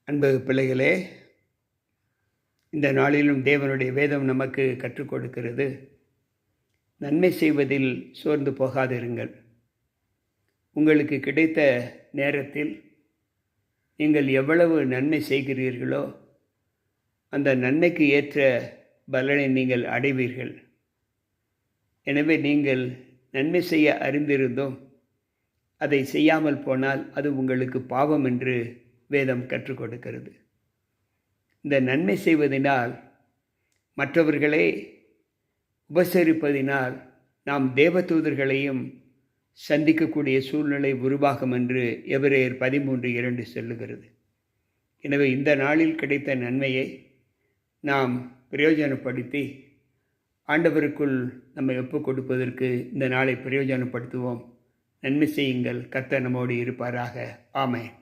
அன்பு பிள்ளைகளே, இந்த நாளிலும் தேவனுடைய வேதம் நமக்கு கற்றுக் கொடுக்கிறது. நன்மை செய்வதில் சோர்ந்து போகாதிருங்கள். உங்களுக்கு கிடைத்த நேரத்தில் நீங்கள் எவ்வளவு நன்மை செய்கிறீர்களோ அந்த நன்மைக்கு ஏற்ற பலனை நீங்கள் அடைவீர்கள். எனவே நீங்கள் நன்மை செய்ய அறிந்திருந்தோம் அதை செய்யாமல் போனால் அது உங்களுக்கு பாவம் என்று வேதம் கற்றுக் கொடுக்கிறது. இந்த நன்மை செய்வதனால், மற்றவர்களை உபசரிப்பதினால் நாம் தேவதூதர்களையும் சந்திக்கக்கூடிய சூழ்நிலை உருவாகும் என்று எபிரேயர் 13:2 சொல்லுகிறது. எனவே இந்த நாளில் கிடைத்த நன்மையை நாம் பிரயோஜனப்படுத்தி ஆண்டவருக்குள் நம்மை ஒப்புக் கொடுப்பதற்கு இந்த நாளை பிரயோஜனப்படுத்துவோம். நன்மை செய்யுங்கள். கர்த்தர் நம்மோடு இருப்பாராக. ஆமென்.